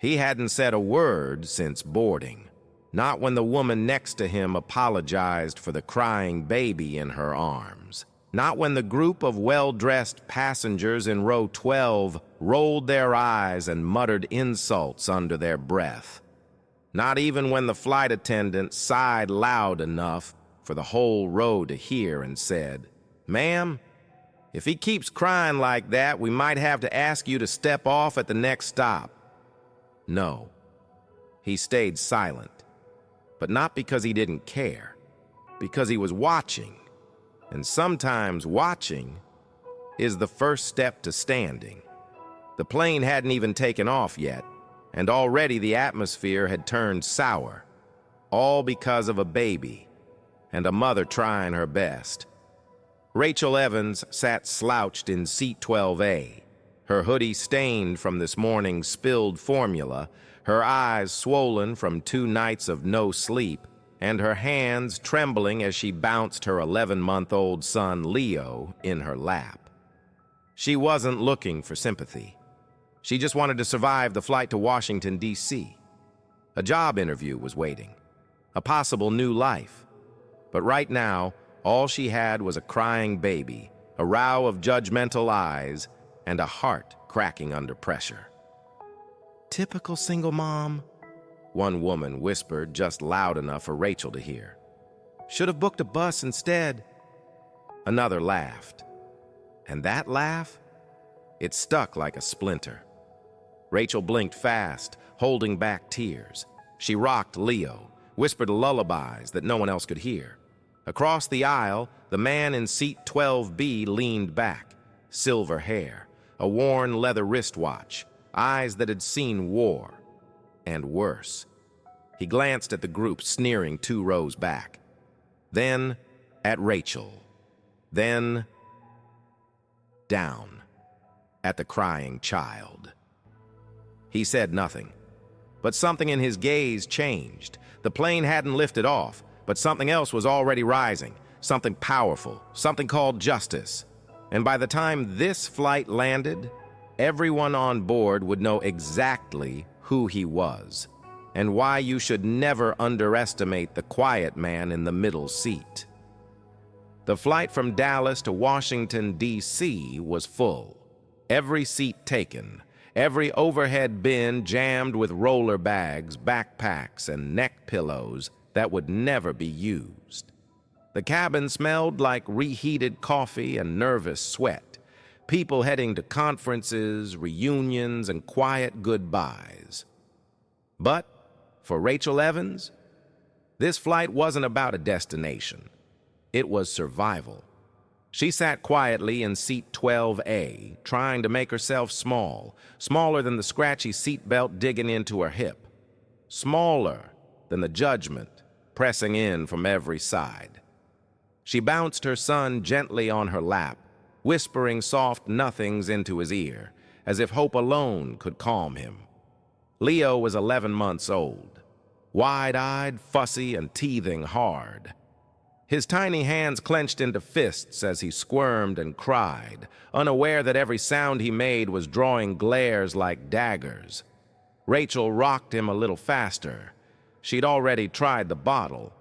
He hadn't said a word since boarding, not when the woman next to him apologized for the crying baby in her arms, not when the group of well-dressed passengers in row 12 rolled their eyes and muttered insults under their breath, not even when the flight attendant sighed loud enough for the whole row to hear and said, "Ma'am, if he keeps crying like that, we might have to ask you to step off at the next stop." No, he stayed silent, but not because he didn't care, because he was watching, and sometimes watching is the first step to standing. The plane hadn't even taken off yet, and already the atmosphere had turned sour, all because of a baby and a mother trying her best. Rachel Evans sat slouched in seat 12A, her hoodie stained from this morning's spilled formula, her eyes swollen from 2 nights of no sleep, and her hands trembling as she bounced her 11-month-old son Leo in her lap. She wasn't looking for sympathy. She just wanted to survive the flight to Washington, D.C. A job interview was waiting, a possible new life. But right now, all she had was a crying baby, a row of judgmental eyes, and a heart cracking under pressure. "Typical single mom," one woman whispered just loud enough for Rachel to hear. "Should have booked a bus instead." Another laughed. And that laugh? It stuck like a splinter. Rachel blinked fast, holding back tears. She rocked Leo, whispered lullabies that no one else could hear. Across the aisle, the man in seat 12B leaned back, silver hair, a worn leather wristwatch, eyes that had seen war, and worse. He glanced at the group sneering 2 rows back, then at Rachel, then down at the crying child. He said nothing, but something in his gaze changed. The plane hadn't lifted off, but something else was already rising, something powerful, something called justice. And by the time this flight landed, everyone on board would know exactly who he was and why you should never underestimate the quiet man in the middle seat. The flight from Dallas to Washington, D.C. was full. Every seat taken, every overhead bin jammed with roller bags, backpacks, and neck pillows that would never be used. The cabin smelled like reheated coffee and nervous sweat, people heading to conferences, reunions, and quiet goodbyes. But for Rachel Evans, this flight wasn't about a destination. It was survival. She sat quietly in seat 12A, trying to make herself small, smaller than the scratchy seatbelt digging into her hip, smaller than the judgment pressing in from every side. She bounced her son gently on her lap, whispering soft nothings into his ear, as if hope alone could calm him. Leo was 11 months old, wide-eyed, fussy, and teething hard. His tiny hands clenched into fists as he squirmed and cried, unaware that every sound he made was drawing glares like daggers. Rachel rocked him a little faster. She'd already tried the bottle,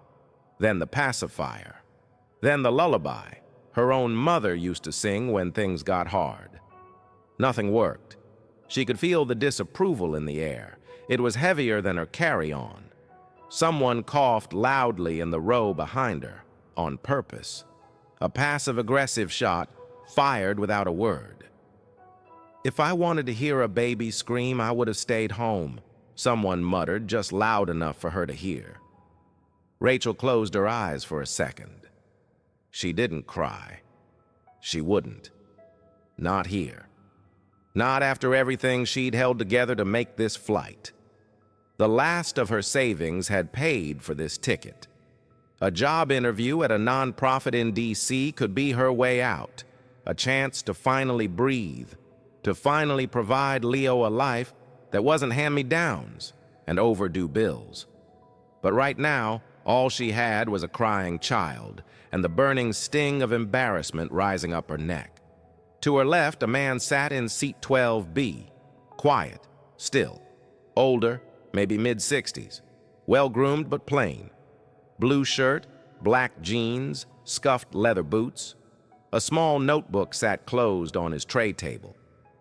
then the pacifier, then the lullaby her own mother used to sing when things got hard. Nothing worked. She could feel the disapproval in the air. It was heavier than her carry-on. Someone coughed loudly in the row behind her, on purpose. A passive-aggressive shot, fired without a word. "If I wanted to hear a baby scream, I would have stayed home," someone muttered just loud enough for her to hear. Rachel closed her eyes for a second. She didn't cry. She wouldn't. Not here. Not after everything she'd held together to make this flight. The last of her savings had paid for this ticket. A job interview at a nonprofit in D.C. could be her way out, a chance to finally breathe, to finally provide Leo a life that wasn't hand-me-downs and overdue bills. But right now, all she had was a crying child and the burning sting of embarrassment rising up her neck. To her left, a man sat in seat 12B, quiet, still, Older, maybe mid-60s. Well-groomed but plain. Blue shirt, black jeans, scuffed leather boots. A small notebook sat closed on his tray table.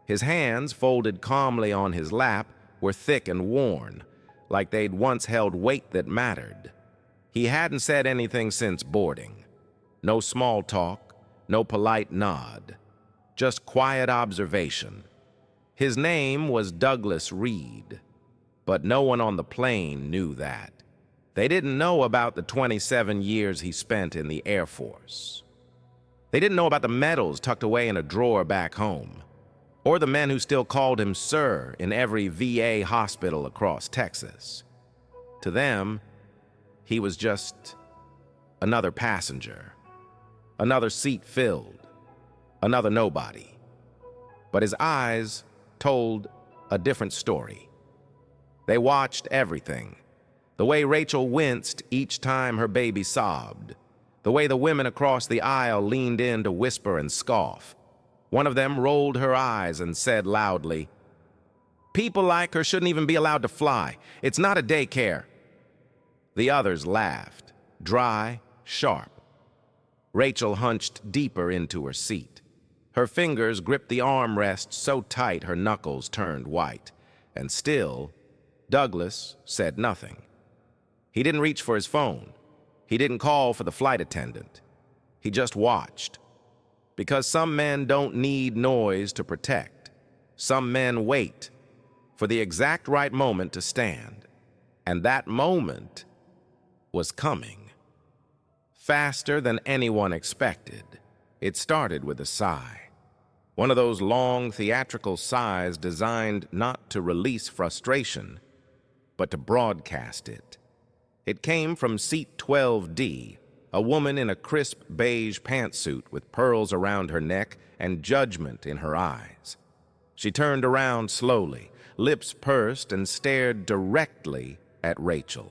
His hands, folded calmly on his lap, were thick and worn, like they'd once held weight that mattered. He hadn't said anything since boarding. No small talk, no polite nod. Just quiet observation. His name was Douglas Reed, but no one on the plane knew that. They didn't know about the 27 years he spent in the Air Force. They didn't know about the medals tucked away in a drawer back home, or the men who still called him sir in every VA hospital across Texas. To them, he was just another passenger, another seat filled, another nobody. But his eyes told a different story. They watched everything. The way Rachel winced each time her baby sobbed. The way the women across the aisle leaned in to whisper and scoff. One of them rolled her eyes and said loudly, "People like her shouldn't even be allowed to fly. It's not a daycare." The others laughed, dry, sharp. Rachel hunched deeper into her seat. Her fingers gripped the armrest so tight her knuckles turned white. And still, Douglas said nothing. He didn't reach for his phone. He didn't call for the flight attendant. He just watched. Because some men don't need noise to protect. Some men wait for the exact right moment to stand. And that moment was coming. Faster than anyone expected. It started with a sigh. One of those long theatrical sighs designed not to release frustration, but to broadcast it. It came from seat 12D, a woman in a crisp beige pantsuit with pearls around her neck and judgment in her eyes. She turned around slowly, lips pursed, and stared directly at Rachel.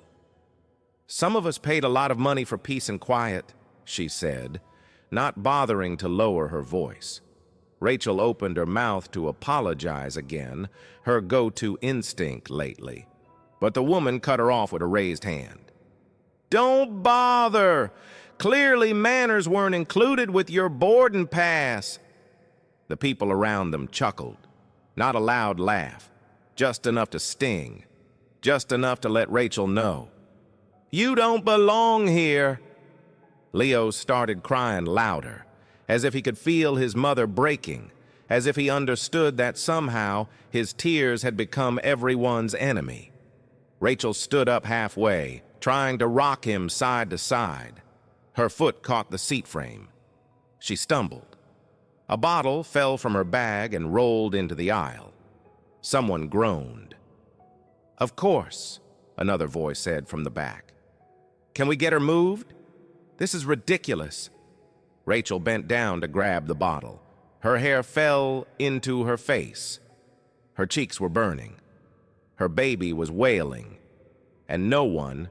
"Some of us paid a lot of money for peace and quiet," she said, not bothering to lower her voice. Rachel opened her mouth to apologize again, her go-to instinct lately. But the woman cut her off with a raised hand. "Don't bother! Clearly manners weren't included with your boarding pass." The people around them chuckled. Not a loud laugh, just enough to sting, just enough to let Rachel know. "You don't belong here." Leo started crying louder, as if he could feel his mother breaking, as if he understood that somehow his tears had become everyone's enemy. Rachel stood up halfway, trying to rock him side to side. Her foot caught the seat frame. She stumbled. A bottle fell from her bag and rolled into the aisle. Someone groaned. "Of course," another voice said from the back. "Can we get her moved? This is ridiculous." Rachel bent down to grab the bottle. Her hair fell into her face. Her cheeks were burning. Her baby was wailing. And no one,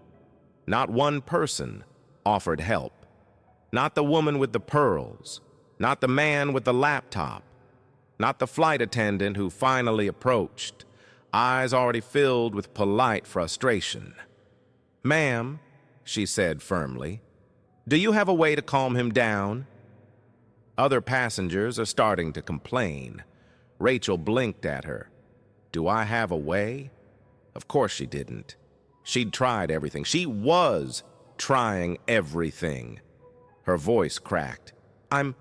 not one person, offered help. Not the woman with the pearls. Not the man with the laptop. Not the flight attendant who finally approached, eyes already filled with polite frustration. "Ma'am," she said firmly, "do you have a way to calm him down?" Other passengers are starting to complain. Rachel blinked at her. Do I have a way? Of course she didn't. She'd tried everything. She was trying everything. Her voice cracked. I'm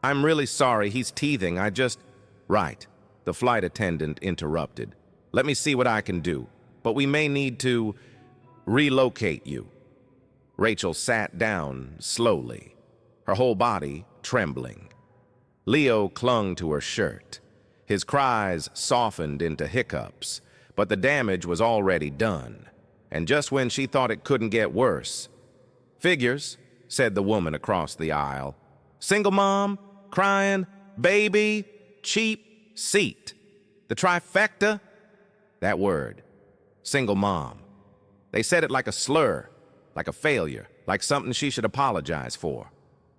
really sorry. He's teething. Right, the flight attendant interrupted. "Let me see what I can do, but we may need to relocate you." Rachel sat down slowly, her whole body trembling. Leo clung to her shirt. His cries softened into hiccups, but the damage was already done. And just when she thought it couldn't get worse, "Figures," said the woman across the aisle. "Single mom, crying, baby, cheap seat. The trifecta?" That word, single mom. They said it like a slur, like a failure, like something she should apologize for.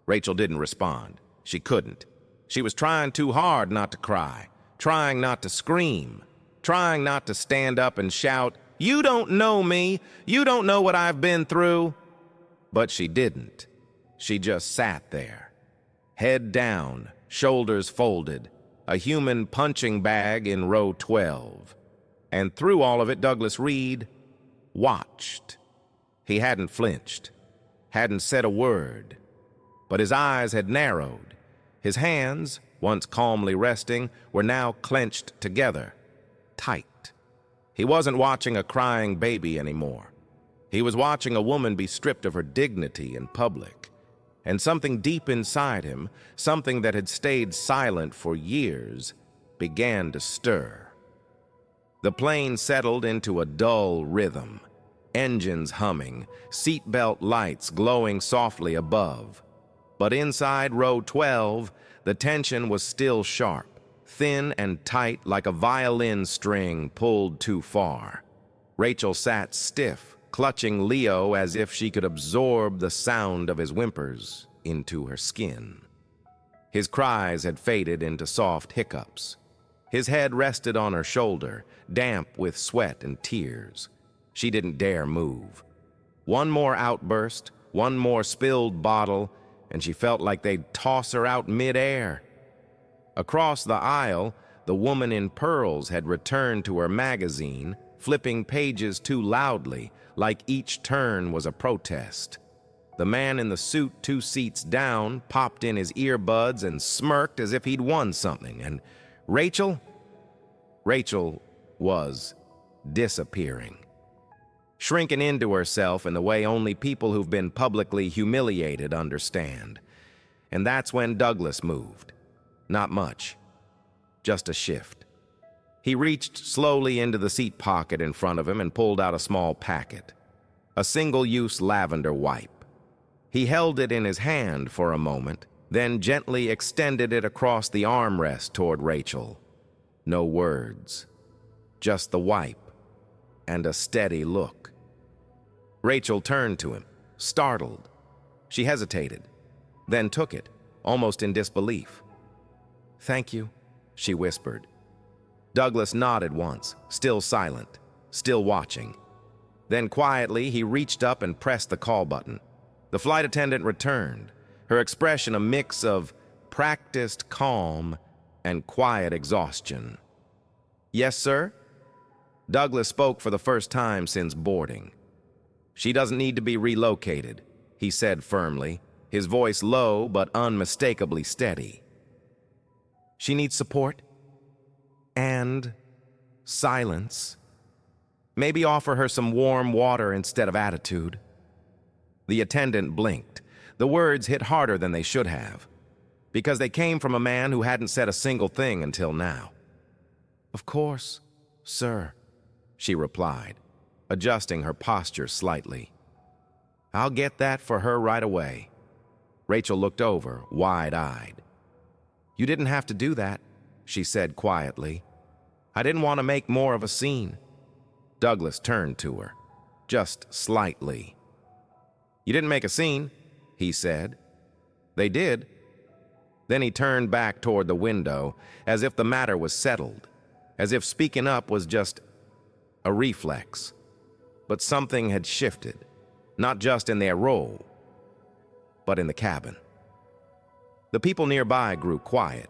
Rachel didn't respond. She couldn't. She was trying too hard not to cry, trying not to scream. trying not to stand up and shout, "You don't know me! You don't know what I've been through!" But she didn't. She just sat there, head down, shoulders folded, a human punching bag in row 12. And through all of it, Douglas Reed watched. He hadn't flinched, hadn't said a word, but his eyes had narrowed. His hands, once calmly resting, were now clenched together, tight. He wasn't watching a crying baby anymore. He was watching a woman be stripped of her dignity in public. And something deep inside him, something that had stayed silent for years, began to stir. The plane settled into a dull rhythm, engines humming, seatbelt lights glowing softly above. But inside row 12, the tension was still sharp, thin and tight like a violin string pulled too far. Rachel sat stiff, clutching Leo as if she could absorb the sound of his whimpers into her skin. His cries had faded into soft hiccups. His head rested on her shoulder, damp with sweat and tears. She didn't dare move. One more outburst, one more spilled bottle, and she felt like they'd toss her out mid-air. Across the aisle, the woman in pearls had returned to her magazine, flipping pages too loudly, like each turn was a protest. The man in the suit 2 seats down popped in his earbuds and smirked as if he'd won something, and Rachel was disappearing, shrinking into herself in the way only people who've been publicly humiliated understand. And that's when Douglas moved. Not much, just a shift. He reached slowly into the seat pocket in front of him and pulled out a small packet, a single-use lavender wipe. He held it in his hand for a moment, then gently extended it across the armrest toward Rachel. No words, just the wipe and a steady look. Rachel turned to him, startled. She hesitated, then took it, almost in disbelief. "Thank you," she whispered. Douglas nodded once, still silent, still watching. Then quietly, he reached up and pressed the call button. The flight attendant returned, her expression a mix of practiced calm and quiet exhaustion. "Yes, sir?" Douglas spoke for the first time since boarding. "She doesn't need to be relocated," he said firmly, his voice low but unmistakably steady. "She needs support and silence. Maybe offer her some warm water instead of attitude." The attendant blinked. The words hit harder than they should have, because they came from a man who hadn't said a single thing until now. "Of course, sir," she replied, adjusting her posture slightly. "I'll get that for her right away." Rachel looked over, wide-eyed. "You didn't have to do that," she said quietly. "I didn't want to make more of a scene." Douglas turned to her, just slightly. "You didn't make a scene," he said. "They did." Then he turned back toward the window, as if the matter was settled, as if speaking up was just a reflex. But something had shifted, not just in their role, but in the cabin. The people nearby grew quiet.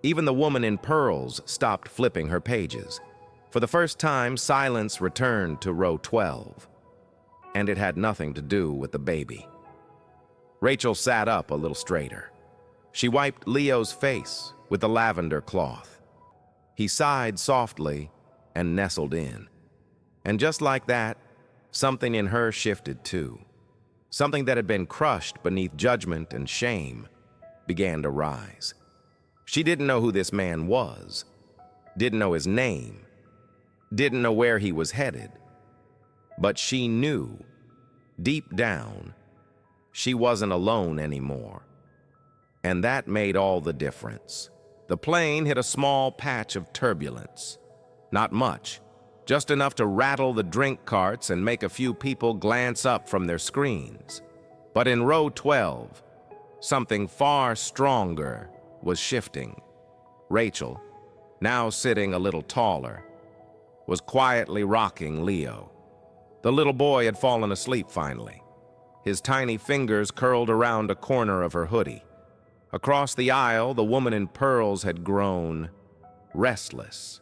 Even the woman in pearls stopped flipping her pages. For the first time, silence returned to row 12. And it had nothing to do with the baby. Rachel sat up a little straighter. She wiped Leo's face with the lavender cloth. He sighed softly and nestled in. And just like that, something in her shifted too. Something that had been crushed beneath judgment and shame began to rise. She didn't know who this man was, didn't know his name, didn't know where he was headed. But she knew, deep down, she wasn't alone anymore. And that made all the difference. The plane hit a small patch of turbulence. Not much, just enough to rattle the drink carts and make a few people glance up from their screens. But in row 12, something far stronger was shifting. Rachel, now sitting a little taller, was quietly rocking Leo. The little boy had fallen asleep finally. His tiny fingers curled around a corner of her hoodie. Across the aisle, the woman in pearls had grown restless.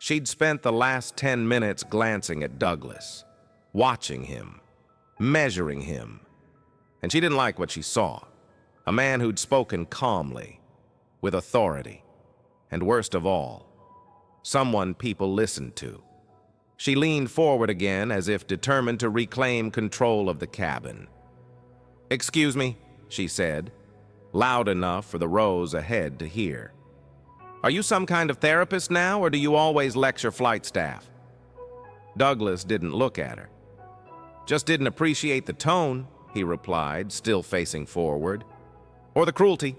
She'd spent the last 10 minutes glancing at Douglas, watching him, measuring him. And she didn't like what she saw. A man who'd spoken calmly, with authority, and worst of all, someone people listened to. She leaned forward again as if determined to reclaim control of the cabin. "Excuse me," she said, loud enough for the rows ahead to hear. "Are you some kind of therapist now, or do you always lecture flight staff?" Douglas didn't look at her. "Just didn't appreciate the tone," he replied, still facing forward. "Or the cruelty."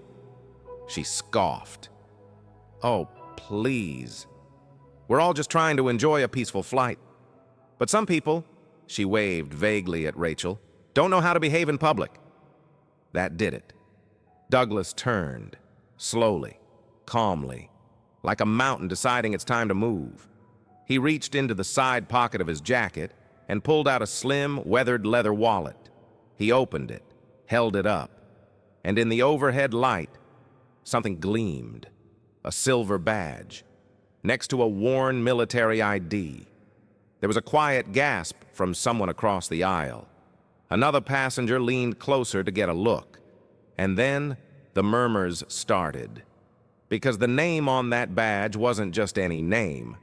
She scoffed. "Oh, please. We're all just trying to enjoy a peaceful flight. But some people," she waved vaguely at Rachel, "don't know how to behave in public." That did it. Douglas turned, slowly, calmly, like a mountain deciding it's time to move. He reached into the side pocket of his jacket and pulled out a slim, weathered leather wallet. He opened it, held it up, and in the overhead light, something gleamed, a silver badge, next to a worn military ID. There was a quiet gasp from someone across the aisle. Another passenger leaned closer to get a look, and then the murmurs started. Because the name on that badge wasn't just any name.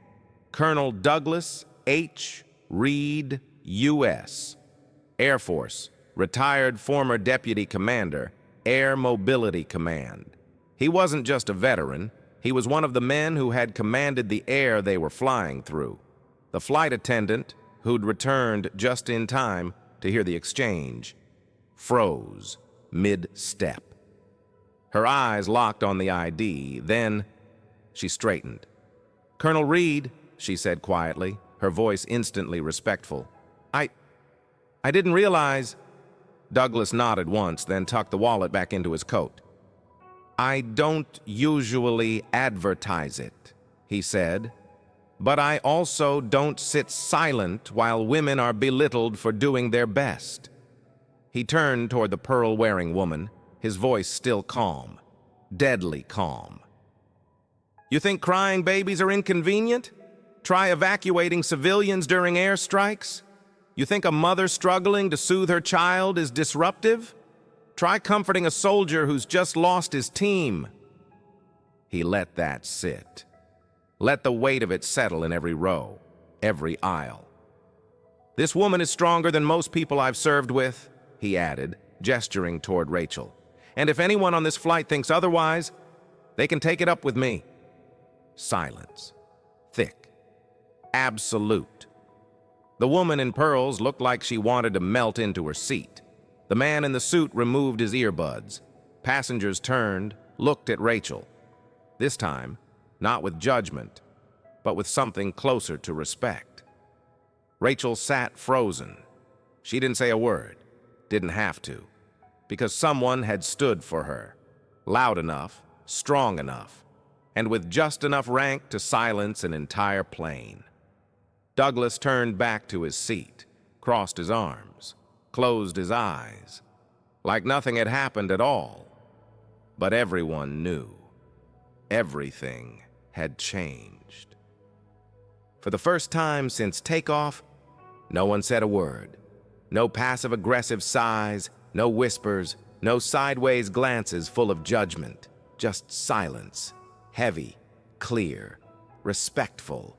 Colonel Douglas H. Reed, U.S., Air Force, retired former Deputy Commander, Air Mobility Command. He wasn't just a veteran, he was one of the men who had commanded the air they were flying through. The flight attendant, who'd returned just in time to hear the exchange, froze mid-step. Her eyes locked on the ID, then she straightened. "Colonel Reed," she said quietly, her voice instantly respectful. I didn't realize." Douglas nodded once, then tucked the wallet back into his coat. "I don't usually advertise it," he said, "but I also don't sit silent while women are belittled for doing their best." He turned toward the pearl-wearing woman, his voice still calm, deadly calm. "You think crying babies are inconvenient? Try evacuating civilians during airstrikes? You think a mother struggling to soothe her child is disruptive? Try comforting a soldier who's just lost his team." He let that sit. Let the weight of it settle in every row, every aisle. "This woman is stronger than most people I've served with," he added, gesturing toward Rachel. "And if anyone on this flight thinks otherwise, they can take it up with me." Silence. Thick. Absolute. The woman in pearls looked like she wanted to melt into her seat. The man in the suit removed his earbuds. Passengers turned, looked at Rachel. This time, not with judgment, but with something closer to respect. Rachel sat frozen. She didn't say a word, didn't have to, because someone had stood for her, loud enough, strong enough, and with just enough rank to silence an entire plane. Douglas turned back to his seat, crossed his arms, closed his eyes, like nothing had happened at all. But everyone knew. Everything had changed. For the first time since takeoff, no one said a word. No passive-aggressive sighs, no whispers, no sideways glances full of judgment. Just silence, heavy, clear, respectful.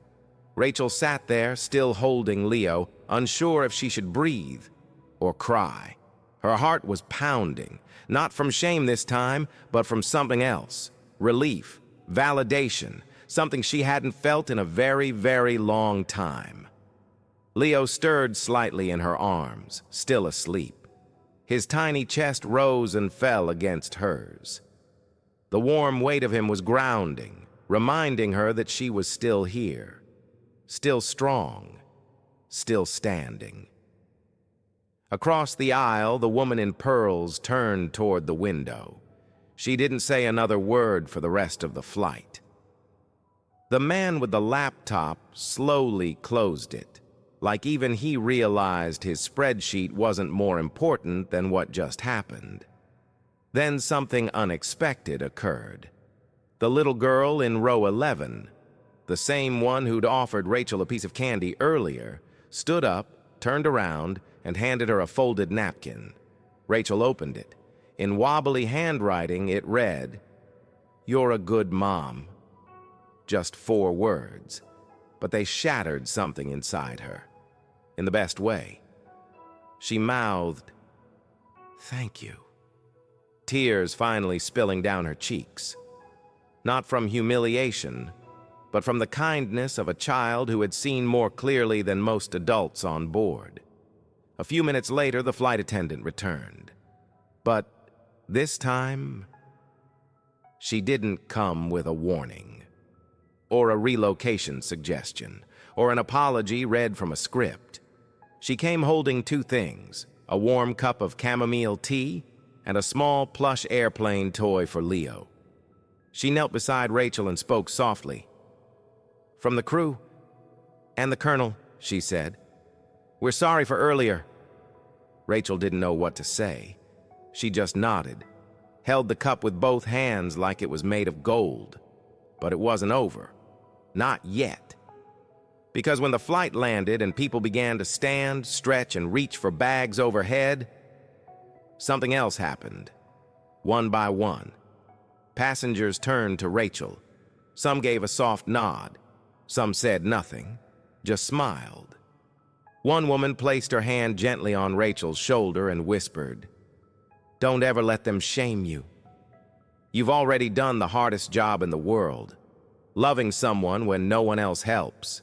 Rachel sat there, still holding Leo, unsure if she should breathe or cry. Her heart was pounding, not from shame this time, but from something else. Relief, validation, something she hadn't felt in a very, very long time. Leo stirred slightly in her arms, still asleep. His tiny chest rose and fell against hers. The warm weight of him was grounding, reminding her that she was still here. Still strong, still standing. Across the aisle, the woman in pearls turned toward the window. She didn't say another word for the rest of the flight. The man with the laptop slowly closed it, like even he realized his spreadsheet wasn't more important than what just happened. Then something unexpected occurred. The little girl in row 11, the same one who'd offered Rachel a piece of candy earlier, stood up, turned around, and handed her a folded napkin. Rachel opened it. In wobbly handwriting, it read, "You're a good mom." Just 4 words, but they shattered something inside her, in the best way. She mouthed, "Thank you," tears finally spilling down her cheeks. Not from humiliation, but from the kindness of a child who had seen more clearly than most adults on board. A few minutes later, the flight attendant returned. But this time, she didn't come with a warning, or a relocation suggestion, or an apology read from a script. She came holding 2 things, a warm cup of chamomile tea and a small plush airplane toy for Leo. She knelt beside Rachel and spoke softly. "From the crew and the colonel," she said. "We're sorry for earlier." Rachel didn't know what to say. She just nodded, held the cup with both hands like it was made of gold. But it wasn't over. Not yet. Because when the flight landed and people began to stand, stretch, and reach for bags overhead, something else happened. One by one, passengers turned to Rachel. Some gave a soft nod. Some said nothing, just smiled. One woman placed her hand gently on Rachel's shoulder and whispered, "Don't ever let them shame you. You've already done the hardest job in the world, loving someone when no one else helps."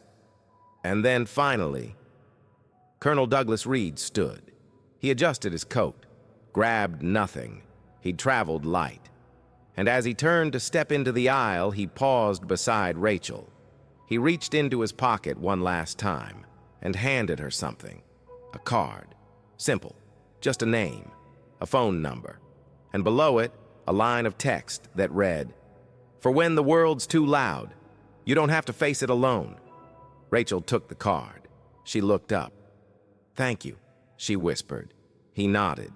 And then finally, Colonel Douglas Reed stood. He adjusted his coat, grabbed nothing. He'd traveled light. And as he turned to step into the aisle, he paused beside Rachel. He reached into his pocket one last time and handed her something. A card. Simple. Just a name. A phone number. And below it, a line of text that read, "For when the world's too loud, you don't have to face it alone." Rachel took the card. She looked up. "Thank you," she whispered. He nodded.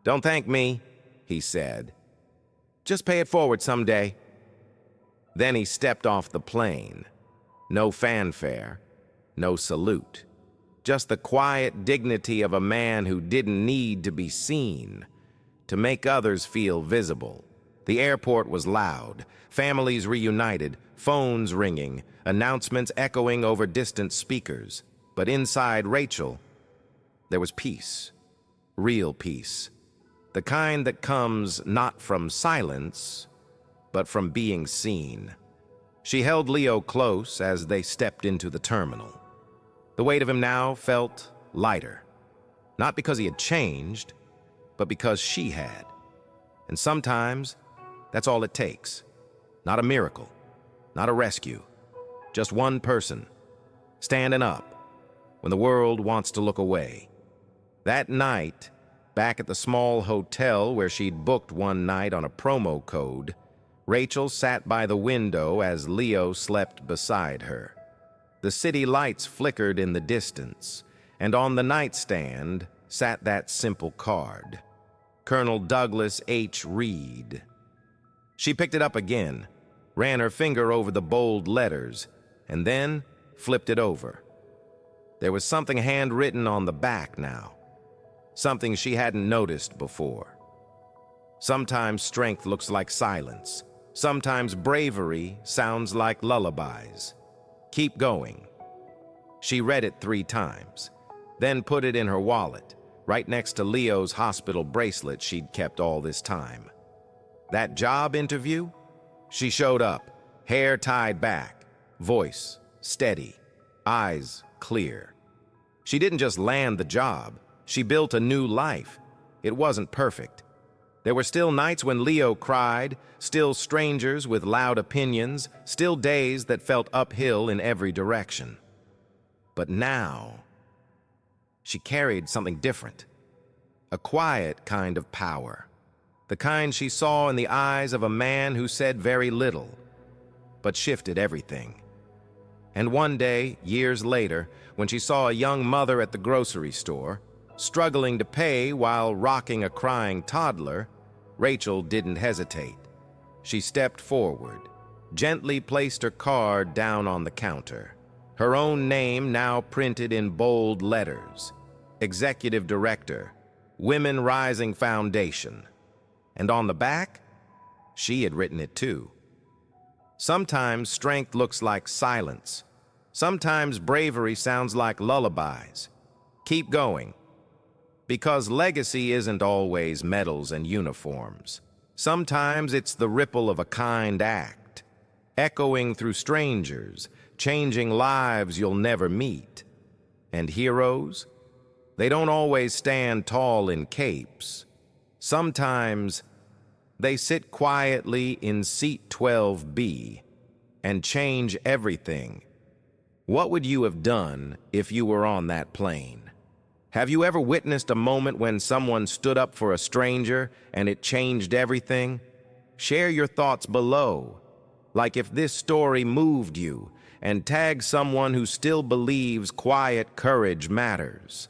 "Don't thank me," he said. "Just pay it forward someday." Then he stepped off the plane. No fanfare, no salute. Just the quiet dignity of a man who didn't need to be seen to make others feel visible. The airport was loud, families reunited, phones ringing, announcements echoing over distant speakers. But inside Rachel, there was peace, real peace, the kind that comes not from silence, but from being seen. She held Leo close as they stepped into the terminal. The weight of him now felt lighter, not because he had changed, but because she had. And sometimes, that's all it takes. Not a miracle, not a rescue, just one person, standing up when the world wants to look away. That night, back at the small hotel where she'd booked one night on a promo code, Rachel sat by the window as Leo slept beside her. The city lights flickered in the distance, and on the nightstand sat that simple card. Colonel Douglas H. Reed. She picked it up again, ran her finger over the bold letters, and then flipped it over. There was something handwritten on the back now, something she hadn't noticed before. Sometimes strength looks like silence. Sometimes bravery sounds like lullabies. Keep going. She read it 3 times, then put it in her wallet, right next to Leo's hospital bracelet she'd kept all this time. That job interview? She showed up, hair tied back, voice steady, eyes clear. She didn't just land the job, she built a new life. It wasn't perfect. There were still nights when Leo cried, still strangers with loud opinions, still days that felt uphill in every direction. But now, she carried something different. A quiet kind of power. The kind she saw in the eyes of a man who said very little, but shifted everything. And one day, years later, when she saw a young mother at the grocery store, struggling to pay while rocking a crying toddler, Rachel didn't hesitate. She stepped forward, gently placed her card down on the counter, her own name now printed in bold letters, Executive Director, Women Rising Foundation. And on the back, she had written it too. Sometimes strength looks like silence. Sometimes bravery sounds like lullabies. Keep going. Because legacy isn't always medals and uniforms. Sometimes it's the ripple of a kind act, echoing through strangers, changing lives you'll never meet. And heroes? They don't always stand tall in capes. Sometimes they sit quietly in seat 12B and change everything. What would you have done if you were on that plane? Have you ever witnessed a moment when someone stood up for a stranger and it changed everything? Share your thoughts below, like if this story moved you, and tag someone who still believes quiet courage matters.